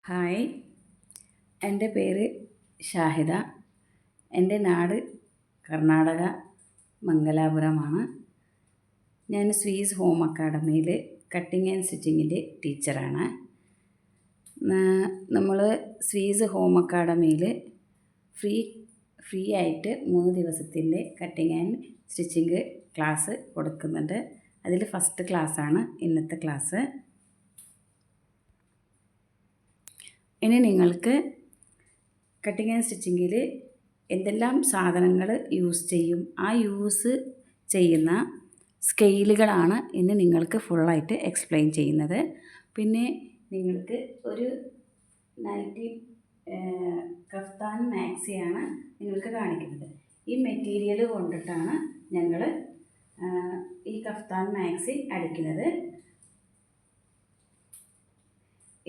Hi, എൻ്റെ പേര് ഷാഹിദ. എൻ്റെ നാട് കർണാടക മംഗലാപുരമാണ്. ഞാൻ സ്വീസ് ഹോം അക്കാഡമിയിൽ കട്ടിങ് ആൻഡ് സ്റ്റിച്ചിങ്ങിൻ്റെ ടീച്ചറാണ്. നമ്മൾ സ്വീസ് ഹോം അക്കാഡമിയിൽ ഫ്രീ ആയിട്ട് 3 ദിവസത്തിൻ്റെ കട്ടിങ് ആൻഡ് സ്റ്റിച്ചിങ് ക്ലാസ് കൊടുക്കുന്നുണ്ട്. അതിൽ ഫസ്റ്റ് ക്ലാസ്സാണ് ഇന്നത്തെ ക്ലാസ്. ഇനി നിങ്ങൾക്ക് കട്ടിങ് ആൻഡ് സ്റ്റിച്ചിങ്ങിൽ എന്തെല്ലാം സാധനങ്ങൾ യൂസ് ചെയ്യും, ആ യൂസ് ചെയ്യുന്ന സ്കെയിലുകളാണ് ഇന്ന് നിങ്ങൾക്ക് ഫുള്ളായിട്ട് എക്സ്പ്ലെയിൻ ചെയ്യുന്നത്. പിന്നെ നിങ്ങൾക്ക് ഒരു നൈറ്റി കഫ്താൻ മാക്സിയാണ് നിങ്ങൾക്ക് കാണിക്കുന്നത്. ഈ മെറ്റീരിയൽ കൊണ്ടിട്ടാണ് ഞങ്ങൾ ഈ കഫ്താൻ മാക്സി അടിക്കുന്നത്.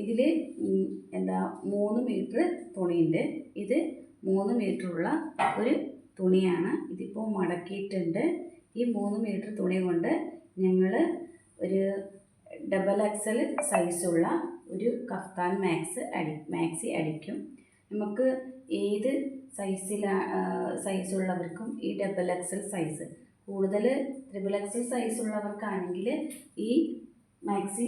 ഇതിൽ 3 മീറ്റർ തുണിയുണ്ട്. ഇത് 3 മീറ്ററുള്ള ഒരു തുണിയാണ്. ഇതിപ്പോൾ മടക്കിയിട്ടുണ്ട്. ഈ 3 മീറ്റർ തുണി കൊണ്ട് ഞങ്ങൾ ഒരു XXL സൈസുള്ള ഒരു കഫ്താൻ മാക്സി അടിക്കും. നമുക്ക് ഏത് സൈസുള്ളവർക്കും ഈ XXL സൈസ്, കൂടുതൽ XXL സൈസുള്ളവർക്കാണെങ്കിൽ ഈ മാക്സി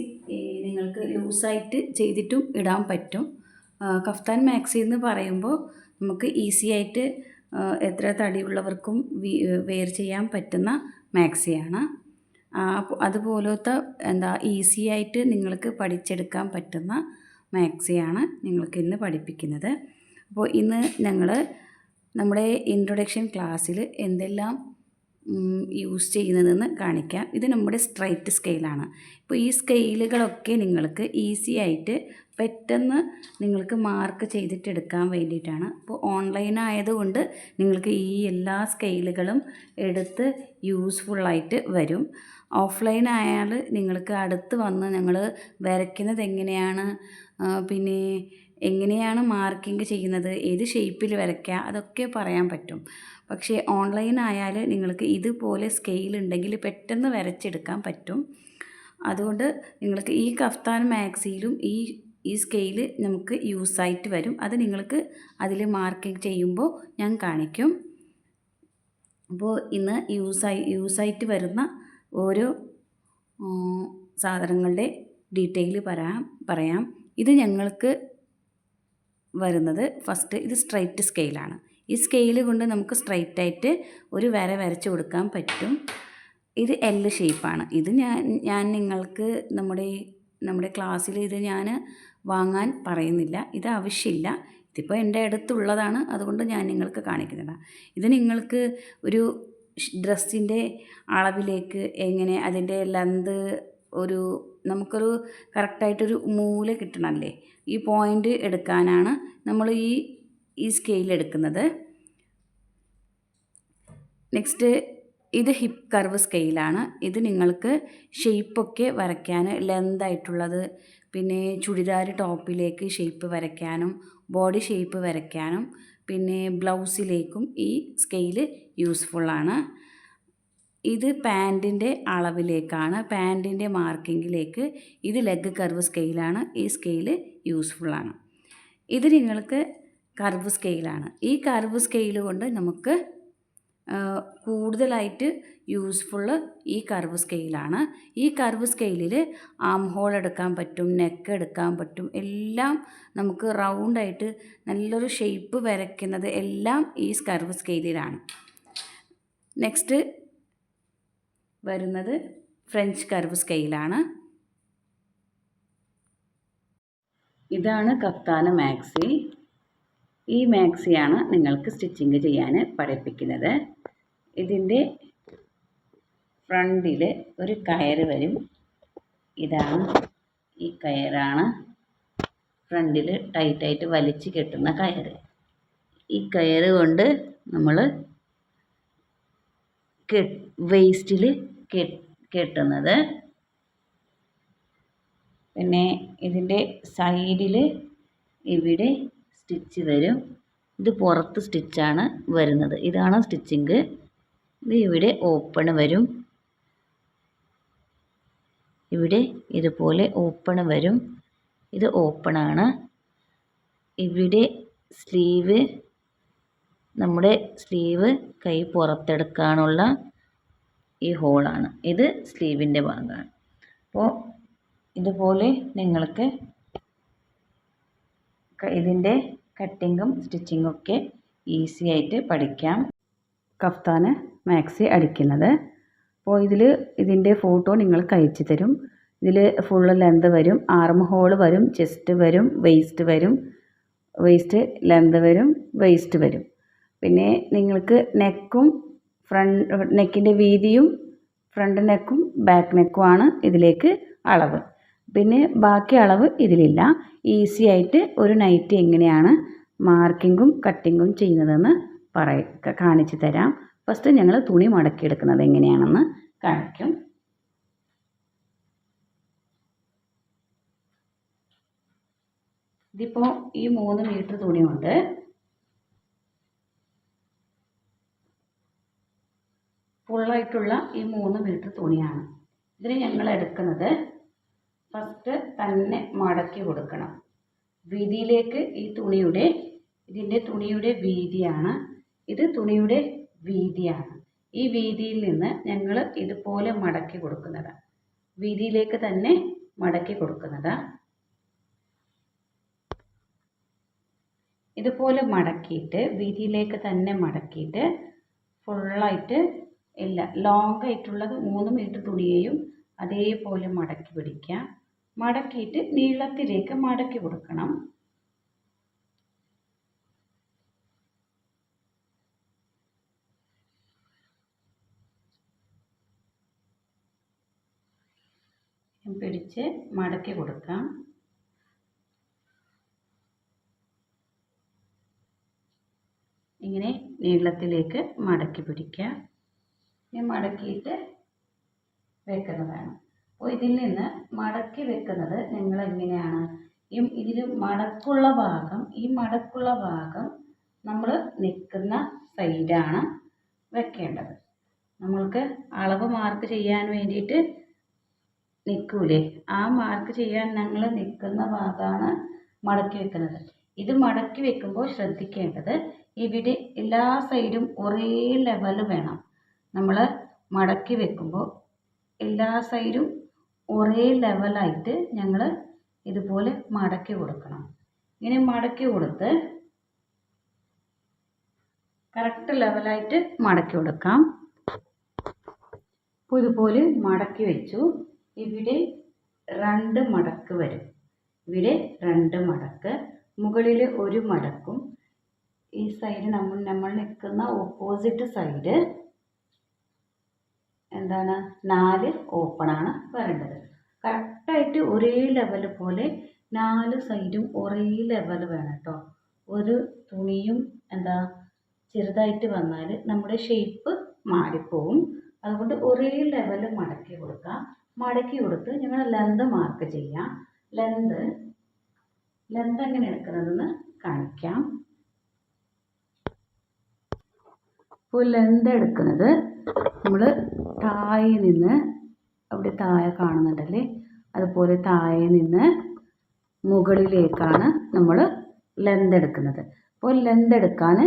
നിങ്ങൾക്ക് ലൂസായിട്ട് ചെയ്തിട്ടും ഇടാൻ പറ്റും. കഫ്താൻ മാക്സി എന്ന് പറയുമ്പോൾ നമുക്ക് ഈസി ആയിട്ട് എത്ര തടിയുള്ളവർക്കും വെയർ ചെയ്യാൻ പറ്റുന്ന മാക്സിയാണ്. അതുപോലത്തെ ഈസി ആയിട്ട് നിങ്ങൾക്ക് പഠിച്ചെടുക്കാൻ പറ്റുന്ന മാക്സിയാണ് നിങ്ങൾക്ക് ഇന്ന് പഠിപ്പിക്കുന്നത്. അപ്പോൾ ഇന്ന് ഞങ്ങൾ നമ്മുടെ ഇൻട്രൊഡക്ഷൻ ക്ലാസ്സിൽ എന്തെല്ലാം യൂസ് ചെയ്യുന്നതെന്ന് കാണിക്കാം. ഇത് നമ്മുടെ സ്ട്രൈറ്റ് സ്കെയിലാണ്. ഇപ്പോൾ ഈ സ്കെയിലുകളൊക്കെ നിങ്ങൾക്ക് ഈസി ആയിട്ട് പെട്ടെന്ന് നിങ്ങൾക്ക് മാർക്ക് ചെയ്തിട്ടെടുക്കാൻ വേണ്ടിയിട്ടാണ്. ഇപ്പോൾ ഓൺലൈൻ ആയതുകൊണ്ട് നിങ്ങൾക്ക് ഈ എല്ലാ സ്കെയിലുകളും എടുത്ത് യൂസ്ഫുള്ളായിട്ട് വരും. ഓഫ്ലൈൻ ആയാൽ നിങ്ങൾക്ക് അടുത്ത് വന്ന് ഞങ്ങൾ വരയ്ക്കുന്നത് എങ്ങനെയാണ്, പിന്നെ എങ്ങനെയാണ് മാർക്കിങ് ചെയ്യുന്നത്, ഏത് ഷേപ്പിൽ വരയ്ക്കുക, അതൊക്കെ പറയാൻ പറ്റും. പക്ഷേ ഓൺലൈൻ ആയാൽ നിങ്ങൾക്ക് ഇതുപോലെ സ്കെയിൽ ഉണ്ടെങ്കിൽ പെട്ടെന്ന് വരച്ചെടുക്കാൻ പറ്റും. അതുകൊണ്ട് നിങ്ങൾക്ക് ഈ കഫ്താൻ മാക്സിയിലും ഈ സ്കെയിൽ നമുക്ക് യൂസായിട്ട് വരും. അത് നിങ്ങൾക്ക് അതിൽ മാർക്കിങ് ചെയ്യുമ്പോൾ ഞാൻ കാണിക്കും. അപ്പോൾ ഇന്ന് യൂസായിട്ട് വരുന്ന ഓരോ സാധനങ്ങളുടെ ഡീറ്റെയിൽ പറയാം. ഇത് ഞങ്ങൾക്ക് വരുന്നത് ഫസ്റ്റ്, ഇത് സ്ട്രൈറ്റ് സ്കെയിലാണ്. ഈ സ്കെയിൽ കൊണ്ട് നമുക്ക് സ്ട്രൈറ്റായിട്ട് ഒരു വര വരച്ച് കൊടുക്കാൻ പറ്റും. ഇത് L ഷേപ്പാണ്. ഇത് ഞാൻ നിങ്ങൾക്ക് നമ്മുടെ ക്ലാസ്സിൽ ഇത് ഞാൻ വാങ്ങാൻ പറയുന്നില്ല, ഇത് ആവശ്യമില്ല. ഇതിപ്പോൾ എൻ്റെ അടുത്തുള്ളതാണ്, അതുകൊണ്ട് ഞാൻ നിങ്ങൾക്ക് കാണിക്കുന്നതാണ്. ഇത് നിങ്ങൾക്ക് ഒരു ഡ്രസ്സിൻ്റെ അളവിലേക്ക് എങ്ങനെ അതിൻ്റെ ലെന്ത് നമുക്കൊരു കറക്റ്റായിട്ടൊരു മൂല കിട്ടണമല്ലേ, ഈ പോയിൻ്റ് എടുക്കാനാണ് നമ്മൾ ഈ സ്കെയിൽ എടുക്കുന്നത്. നെക്സ്റ്റ്, ഇത് ഹിപ്പ് കർവ് സ്കെയിലാണ്. ഇത് നിങ്ങൾക്ക് ഷേപ്പൊക്കെ വരയ്ക്കാൻ, ലെന്തായിട്ടുള്ളത്, പിന്നെ ചുരിദാർ ടോപ്പിലേക്ക് ഷേപ്പ് വരയ്ക്കാനും ബോഡി ഷേപ്പ് വരയ്ക്കാനും പിന്നെ ബ്ലൗസിലേക്കും ഈ സ്കെയിൽ യൂസ്ഫുള്ളാണ്. ഇത് പാൻറ്റിൻ്റെ അളവിലേക്കാണ്, പാൻറ്റിൻ്റെ മാർക്കിങ്ങിലേക്ക്. ഇത് ലെഗ് കർവ് സ്കെയിലാണ്. ഈ സ്കെയിൽ യൂസ്ഫുള്ളാണ്. ഇത് നിങ്ങൾക്ക് കർവ് സ്കെയിലാണ്. ഈ കർവ് സ്കെയിൽ കൊണ്ട് നമുക്ക് കൂടുതലായിട്ട് യൂസ്ഫുള്ള് ഈ കർവ് സ്കെയിലാണ്. ഈ കർവ് സ്കെയിലിൽ ആം ഹോൾ എടുക്കാൻ പറ്റും, നെക്ക് എടുക്കാൻ പറ്റും, എല്ലാം നമുക്ക് റൗണ്ടായിട്ട് നല്ലൊരു ഷേപ്പ് വരയ്ക്കുന്നത് എല്ലാം ഈ കർവ് സ്കെയിലിലാണ്. നെക്സ്റ്റ് വരുന്നത് ഫ്രഞ്ച് കർവ് സ്കെയിലാണ്. ഇതാണ് കഫ്താന മാക്സി. ഈ മാക്സിയാണ് നിങ്ങൾക്ക് സ്റ്റിച്ചിങ് ചെയ്യാൻ പഠിപ്പിക്കുന്നത്. ഇതിൻ്റെ ഫ്രണ്ടിൽ ഒരു കയറ് വരും. ഇതാണ് ഈ കയറാണ് ഫ്രണ്ടിൽ ടൈറ്റായിട്ട് വലിച്ച് കെട്ടുന്ന കയറ്. ഈ കയറ് കൊണ്ട് നമ്മൾ വേസ്റ്റിൽ കെട്ടുന്നത്. പിന്നെ ഇതിൻ്റെ സൈഡിൽ ഇവിടെ സ്റ്റിച്ച് വരും. ഇത് പുറത്ത് സ്റ്റിച്ചാണ് വരുന്നത്. ഇതാണ് സ്റ്റിച്ചിങ്. ഇത് ഇവിടെ ഓപ്പൺ വരും. ഇവിടെ ഇതുപോലെ ഓപ്പൺ വരും. ഇത് ഓപ്പണാണ്. ഇവിടെ സ്ലീവ്, നമ്മുടെ സ്ലീവ് കൈ പുറത്തെടുക്കാനുള്ള ഈ ഹോളാണ്. ഇത് സ്ലീവിൻ്റെ ഭാഗമാണ്. അപ്പോൾ ഇതുപോലെ നിങ്ങൾക്ക് ഇതിൻ്റെ കട്ടിങ്ങും സ്റ്റിച്ചിങ്ങും ഒക്കെ ഈസി ആയിട്ട് പഠിക്കാം. കഫ്താന് മാക്സി അടിക്കുന്നത്. അപ്പോൾ ഇതിൻ്റെ ഫോട്ടോ നിങ്ങൾക്ക് അയച്ചു തരും. ഇതിൽ ഫുള്ള് ലെന്ത് വരും, ആർം ഹോൾ വരും, ചെസ്റ്റ് വരും, വേസ്റ്റ് ലെന്ത് വരും, വേസ്റ്റ് വരും. പിന്നെ നിങ്ങൾക്ക് നെക്കിൻ്റെ വീതിയും ഫ്രണ്ട് നെക്കും ബാക്ക് നെക്കുമാണ് ഇതിലേക്ക് അളവ്. പിന്നെ ബാക്കി അളവ് ഇതിലില്ല. ഈസി ആയിട്ട് ഒരു നൈറ്റി എങ്ങനെയാണ് മാർക്കിങ്ങും കട്ടിങ്ങും ചെയ്യുന്നതെന്ന് കാണിച്ചു തരാം. ഫസ്റ്റ് ഞങ്ങൾ തുണി മടക്കിയെടുക്കുന്നത് എങ്ങനെയാണെന്ന് കാണിക്കും. ഇതിപ്പോൾ ഈ 3 മീറ്റർ തുണിയുണ്ട്. ഫുള്ളായിട്ടുള്ള ഈ 3 മീറ്റർ തുണിയാണ്. ഇതിന് ഞങ്ങൾ എടുക്കുന്നത് ഫസ്റ്റ് തന്നെ മടക്കി കൊടുക്കണം. വീതിയിലേക്ക് ഇതിൻ്റെ തുണിയുടെ വീതിയാണ്. ഇത് തുണിയുടെ വീതിയാണ്. ഈ വീതിയിൽ നിന്ന് ഞങ്ങൾ ഇതുപോലെ മടക്കി കൊടുക്കുന്നതാണ്. വീതിയിലേക്ക് തന്നെ മടക്കി കൊടുക്കുന്നതാണ്. ഇതുപോലെ മടക്കിയിട്ട് വീതിയിലേക്ക് തന്നെ മടക്കിയിട്ട് ഫുള്ളായിട്ട് ലോങ് ആയിട്ടുള്ളത് 3 മീറ്റർ തുണിയെയും അതേപോലെ മടക്കി പിടിക്കുക. മടക്കിയിട്ട് നീളത്തിലേക്ക് മടക്കി കൊടുക്കണം. പിടിച്ച് മടക്കി കൊടുക്കാം. ഇങ്ങനെ നീളത്തിലേക്ക് മടക്കി പിടിക്കുക. ഇനി മടക്കിയിട്ട് വെക്കുന്നതാണ്. അപ്പോൾ ഇതിൽ നിന്ന് മടക്കി വെക്കുന്നത് നിങ്ങൾ എങ്ങനെയാണ്? ഇതിൽ മടക്കുള്ള ഭാഗം നമ്മൾ നിൽക്കുന്ന സൈഡാണ് വെക്കേണ്ടത്. നമ്മൾക്ക് അളവ് മാർക്ക് ചെയ്യാൻ വേണ്ടിയിട്ട് നിൽക്കൂലേ, ആ മാർക്ക് ചെയ്യാൻ ഞങ്ങൾ നിൽക്കുന്ന ഭാഗമാണ് മടക്കി വെക്കുന്നത്. ഇത് മടക്കി വെക്കുമ്പോൾ ശ്രദ്ധിക്കേണ്ടത് ഇവിടെ എല്ലാ സൈഡും ഒരേ ലെവൽ വേണം. നമ്മൾ മടക്കി വെക്കുമ്പോൾ എല്ലാ സൈഡും ഒരേ ലെവലായിട്ട് ഞങ്ങൾ ഇതുപോലെ മടക്കി കൊടുക്കണം. ഇങ്ങനെ മടക്കി കൊടുത്ത് കറക്റ്റ് ലെവലായിട്ട് മടക്കി കൊടുക്കാം. അപ്പോൾ ഇതുപോലെ മടക്കി വെച്ചു. ഇവിടെ 2 മടക്ക് വരും. ഇവിടെ 2 മടക്ക്, മുകളിൽ 1 മടക്കും. ഈ സൈഡ് നമ്മൾ നിൽക്കുന്ന ഓപ്പോസിറ്റ് സൈഡ് 4 ഓപ്പണാണ് വരേണ്ടത്. കറക്റ്റായിട്ട് ഒരേ ലെവൽ പോലെ 4 സൈഡും ഒരേ ലെവൽ വേണം കേട്ടോ. ഒരു തുണിയും ചെറുതായിട്ട് വന്നാൽ നമ്മുടെ ഷേപ്പ് മാറിപ്പോവും. അതുകൊണ്ട് ഒരേ ലെവൽ മടക്കി കൊടുക്കാം. മടക്കി കൊടുത്ത് ഞങ്ങൾ ലെന്ത് മാർക്ക് ചെയ്യാം. ലെന്ത് എങ്ങനെ എടുക്കുന്നതെന്ന് കാണിക്കാം. ഇപ്പോൾ ലെന്ത് എടുക്കുന്നത് നമ്മൾ താഴെ നിന്ന്, അവിടെ താഴെ കാണുന്നുണ്ടല്ലേ, അതുപോലെ താഴെ നിന്ന് മുകളിലേക്കാണ് നമ്മൾ ലെന്ത് എടുക്കുന്നത്. അപ്പോൾ ലെന്ത് എടുക്കാൻ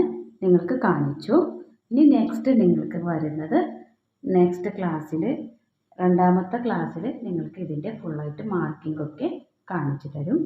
നിങ്ങൾക്ക് കാണിച്ചു. ഇനി നെക്സ്റ്റ് നിങ്ങൾക്ക് വരുന്നത് നെക്സ്റ്റ് ക്ലാസ്സിൽ, 2ാമത്തെ ക്ലാസ്സിൽ നിങ്ങൾക്ക് ഇതിൻ്റെ ഫുള്ളായിട്ട് മാർക്കിംഗ് ഒക്കെ കാണിച്ചു തരും.